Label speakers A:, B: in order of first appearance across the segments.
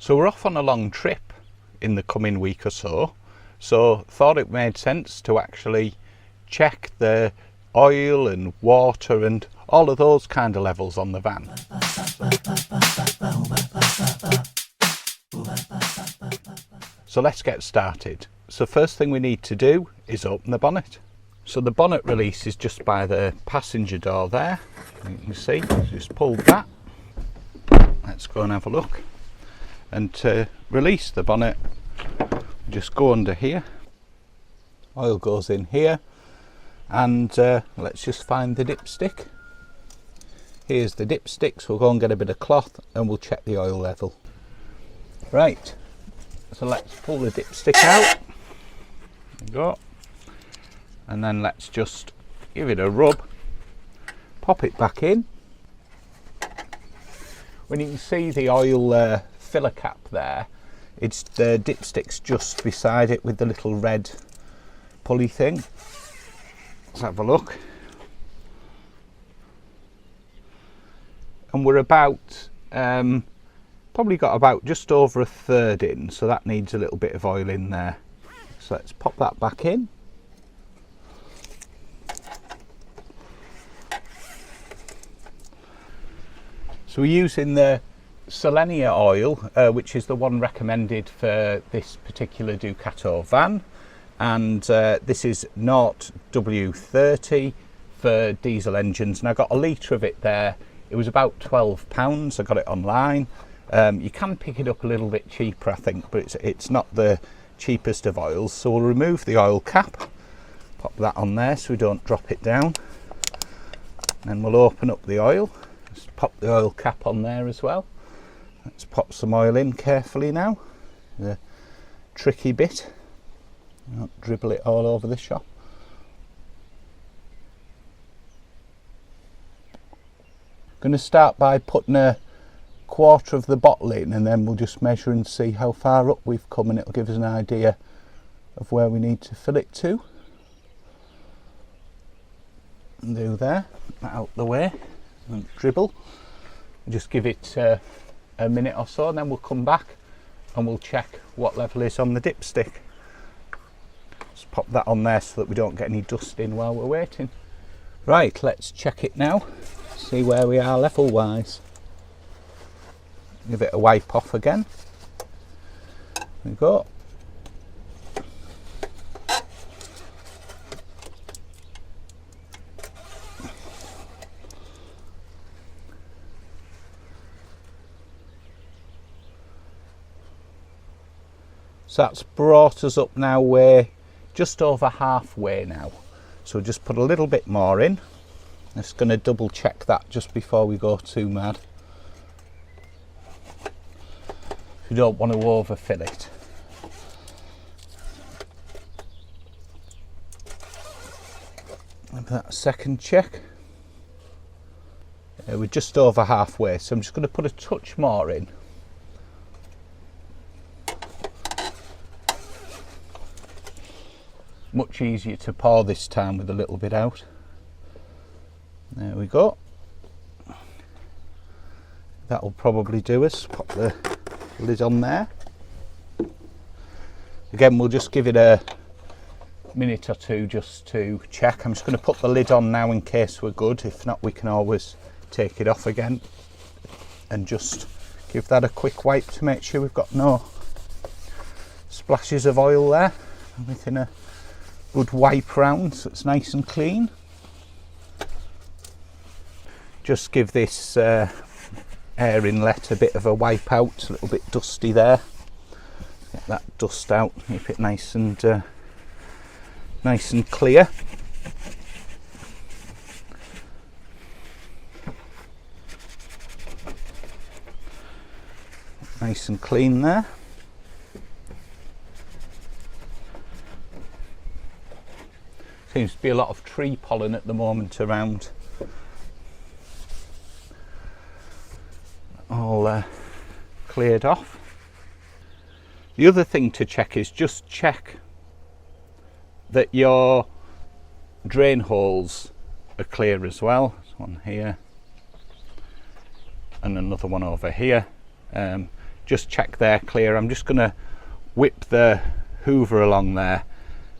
A: So we're off on a long trip in the coming week or so, thought it made sense to actually check the oil and water and all of those kind of levels on the van. So let's get started. So first thing we need to do is open the bonnet. So the bonnet release is just by the passenger door there. You can see, just pulled that. Let's go and have a look. And to release the bonnet, just go under here. Oil goes in here, and let's just find the dipstick. Here's the dipstick, so we'll go and get a bit of cloth and we'll check the oil level. Right, so let's pull the dipstick out. There we go. And then let's just give it a rub, pop it back in. When you can see the oil filler cap there, it's the dipstick's just beside it with the little red pulley thing. Let's have a look. And we're about, probably got about just over a third in, so that needs a little bit of oil in there. So let's pop that back in. So we're using the Selenia oil, which is the one recommended for this particular Ducato van, and this is not W30 for diesel engines, and I got a litre of it there. It was about £12. I got it online. You can pick it up a little bit cheaper, I think, but it's not the cheapest of oils. So we'll remove the oil cap, pop that on there so we don't drop it down, and then we'll open up the oil. Just pop the oil cap on there as well. Let's pop some oil in carefully now. The tricky bit. Don't dribble it all over the shop. Going to start by putting a quarter of the bottle in, and then we'll just measure and see how far up we've come, and it'll give us an idea of where we need to fill it to. And do there, that out the way. And dribble, just give it a minute or so, and then we'll come back and we'll check what level is on the dipstick. Just pop that on there so that we don't get any dust in while we're waiting. Right, let's check it now, see where we are level wise. Give it a wipe off again. There we go. So that's brought us up now, we're just over halfway now. So just put a little bit more in. Just going to double check that just before we go too mad. You don't want to overfill it. Give that a second check. We're just over halfway, so I'm just going to put a touch more in. Much easier to pour this time with a little bit out. There we go. That'll probably do us. Pop the lid on there. Again, we'll just give it a minute or two just to check. I'm just going to put the lid on now in case we're good. If not, we can always take it off again and just give that a quick wipe to make sure we've got no splashes of oil there. Everything a good wipe round so it's nice and clean. Just give this air inlet a bit of a wipe out. It's a little bit dusty there. Get that dust out, keep it nice and clear. Nice and clean there. Seems to be a lot of tree pollen at the moment around. All cleared off. The other thing to check is just check that your drain holes are clear as well. There's one here and another one over here. just check they're clear. I'm just going to whip the hoover along there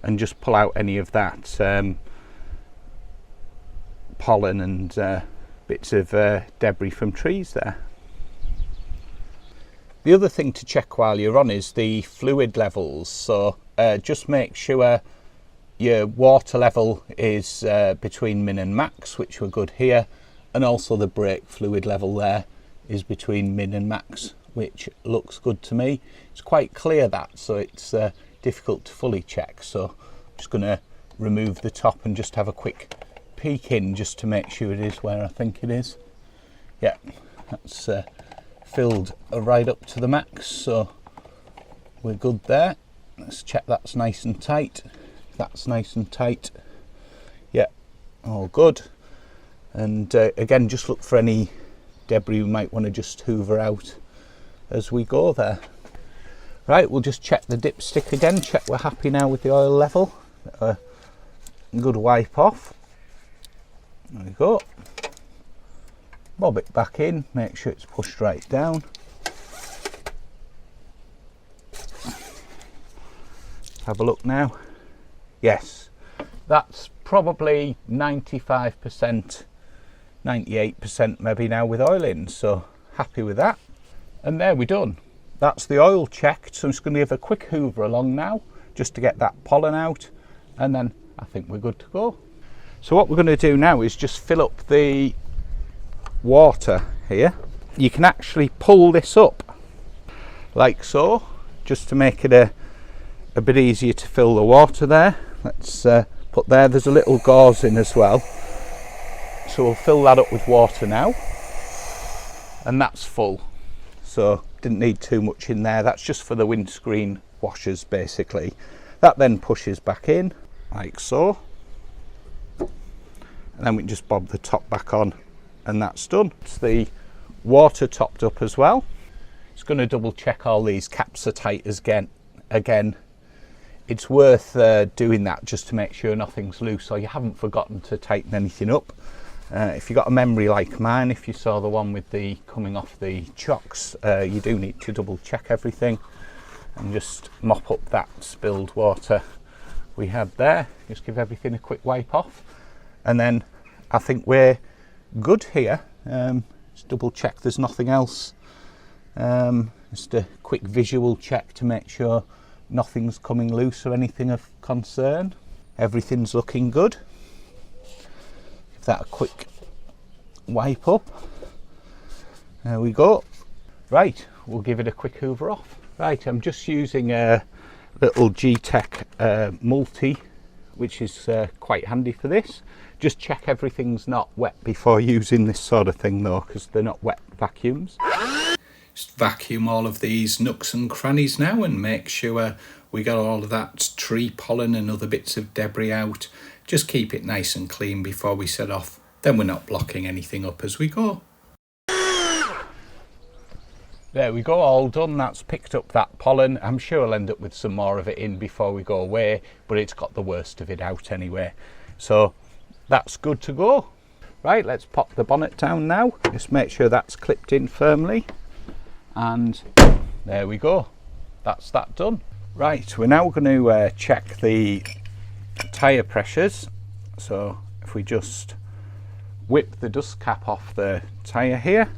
A: and just pull out any of that pollen and bits of debris from trees there. The other thing to check while you're on is the fluid levels. So just make sure your water level is between min and max, which we're good here, and also the brake fluid level there is between min and max, which looks good to me. It's quite clear that, so it's difficult to fully check. So I'm just going to remove the top and just have a quick peek in just to make sure it is where I think it is. Yeah, that's filled right up to the max, so we're good there. Let's check that's nice and tight. That's nice and tight. Yeah, all good. And again, just look for any debris we might want to just hoover out as we go there. Right, we'll just check the dipstick again, check we're happy now with the oil level. Good wipe off. There we go. Bob it back in, make sure it's pushed right down. Have a look now. Yes, that's probably 95%, 98% maybe now with oil in, so happy with that. And there we're done. That's the oil checked, so I'm just going to give a quick hoover along now just to get that pollen out, and then I think we're good to go. So what we're going to do now is just fill up the water here. You can actually pull this up like so, just to make it a bit easier to fill the water there. Let's put there, there's a little gauze in as well, so we'll fill that up with water now, and that's full, so didn't need too much in there. That's just for the windscreen washers basically. That then pushes back in like so, and then we can just bob the top back on, and that's done. It's the water topped up as well. Just going to double check all these caps are tight again. It's worth doing that just to make sure nothing's loose or you haven't forgotten to tighten anything up. If you've got a memory like mine, if you saw the one with the coming off the chocks, you do need to double check everything and just mop up that spilled water we had there. Just give everything a quick wipe off, and then I think we're good here. Just double check there's nothing else. Just a quick visual check to make sure nothing's coming loose or anything of concern. Everything's looking good. Give that a quick wipe up. There we go. Right, we'll give it a quick hoover off. Right, I'm just using a little G-Tech multi, which is quite handy for this. Just check everything's not wet before using this sort of thing though, because they're not wet vacuums. Just vacuum all of these nooks and crannies now and make sure we got all of that tree pollen and other bits of debris out. Just keep it nice and clean before we set off, then we're not blocking anything up as we go. There we go, all done. That's picked up that pollen. I'm sure I'll end up with some more of it in before we go away, but it's got the worst of it out anyway, so that's good to go. Right, let's pop the bonnet down now. Just make sure that's clipped in firmly. And there we go, that's that done. Right, we're now going to check the tyre pressures. So if we just whip the dust cap off the tyre here,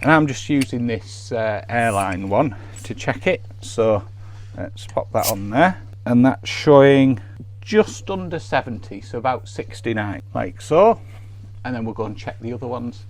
A: and I'm just using this airline one to check it, so let's pop that on there, and that's showing just under 70, so about 69 like so, and then we'll go and check the other ones.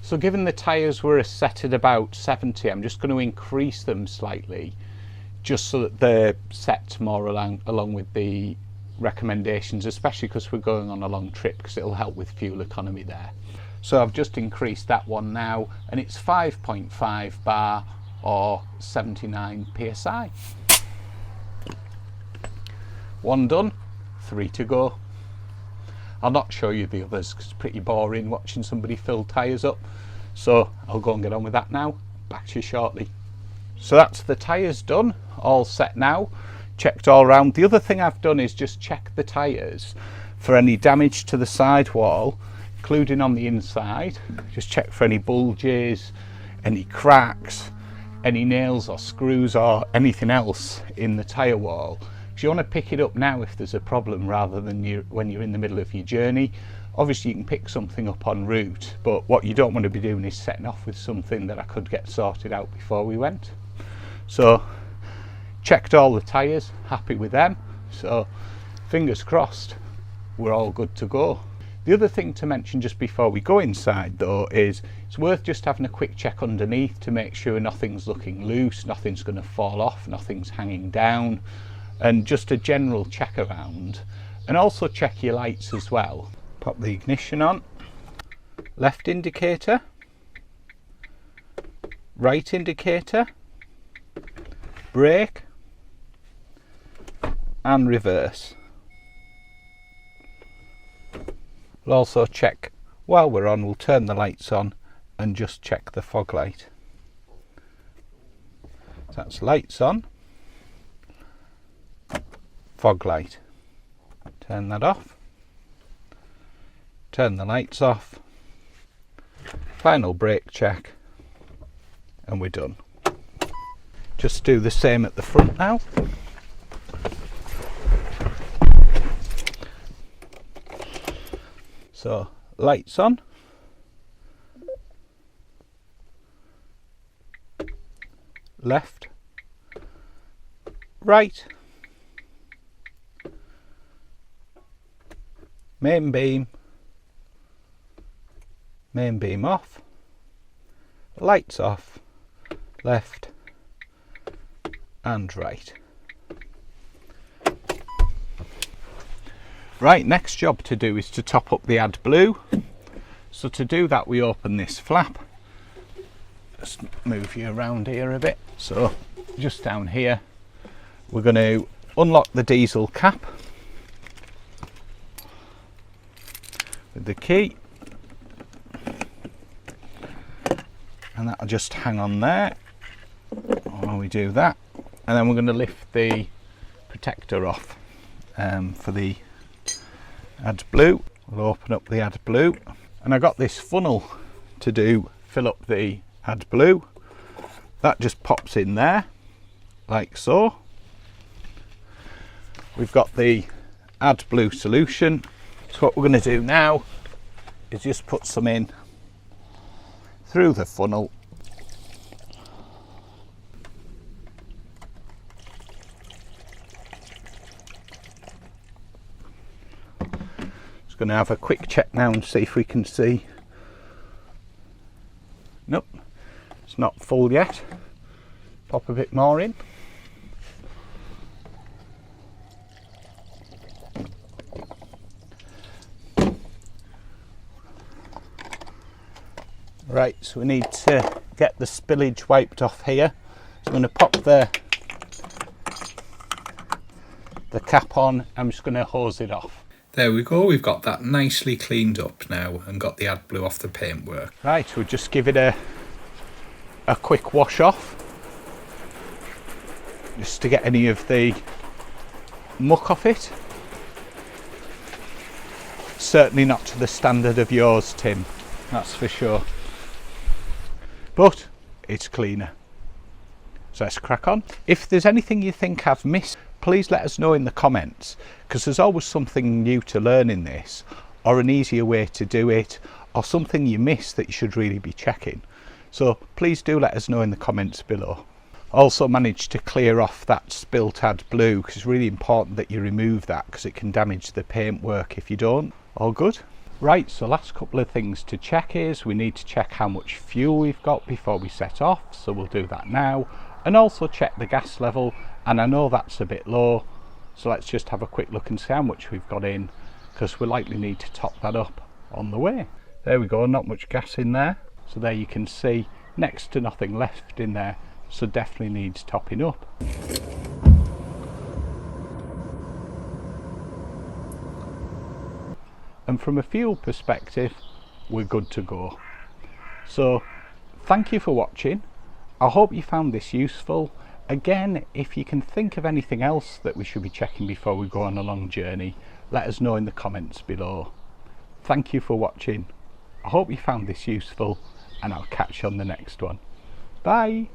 A: So given the tyres were set at about 70, I'm just going to increase them slightly just so that they're set more along with the recommendations, especially because we're going on a long trip, because it'll help with fuel economy there. So I've just increased that one now, and it's 5.5 bar or 79 psi. One done, 3 to go. I'll not show you the others because it's pretty boring watching somebody fill tyres up, so I'll go and get on with that now. Back to you shortly. So that's the tyres done, all set now, checked all round. The other thing I've done is just check the tyres for any damage to the sidewall, including on the inside. Just check for any bulges, any cracks, any nails or screws or anything else in the tyre wall. So you want to pick it up now if there's a problem, rather than when you're in the middle of your journey. Obviously you can pick something up en route, but what you don't want to be doing is setting off with something that I could get sorted out before we went. So checked all the tyres, happy with them, so fingers crossed we're all good to go. The other thing to mention just before we go inside though is it's worth just having a quick check underneath to make sure nothing's looking loose, nothing's going to fall off, nothing's hanging down, and just a general check around. And also check your lights as well. Pop the ignition on, left indicator, right indicator, brake and reverse. We'll also check, while we're on, we'll turn the lights on and just check the fog light. So that's lights on, fog light. Turn that off, turn the lights off, final brake check, and we're done. Just do the same at the front now. So lights on, left, right, main beam off, lights off, left and right. Right, next job to do is to top up the AdBlue. So to do that we open this flap. Just move you around here a bit. So just down here we're going to unlock the diesel cap with the key, and that'll just hang on there while we do that, and then we're going to lift the protector off for the AdBlue. We'll open up the AdBlue, and I got this funnel to fill up the AdBlue. That just pops in there like so. We've got the AdBlue solution. So what we're going to do now is just put some in through the funnel. Just going to have a quick check now and see if we can see. Nope, it's not full yet. Pop a bit more in. Right, so we need to get the spillage wiped off here. So I'm going to pop the cap on. I'm just going to hose it off. There we go, we've got that nicely cleaned up now and got the AdBlue off the paintwork. Right, we'll just give it a quick wash off, just to get any of the muck off it. Certainly not to the standard of yours, Tim, that's for sure. But it's cleaner. So let's crack on. If there's anything you think I've missed, please let us know in the comments, because there's always something new to learn in this, or an easier way to do it, or something you missed that you should really be checking. So please do let us know in the comments below. Also managed to clear off that spilt AdBlue, because it's really important that you remove that, because it can damage the paintwork if you don't. All good? Right, so last couple of things to check is we need to check how much fuel we've got before we set off, so we'll do that now, and also check the gas level, and I know that's a bit low, so let's just have a quick look and see how much we've got in, because we'll likely need to top that up on the way. There we go, not much gas in there, so there you can see next to nothing left in there, so definitely needs topping up. And from a fuel perspective, we're good to go. So thank you for watching. I hope you found this useful. Again, if you can think of anything else that we should be checking before we go on a long journey, let us know in the comments below. Thank you for watching. I hope you found this useful, and I'll catch you on the next one. Bye.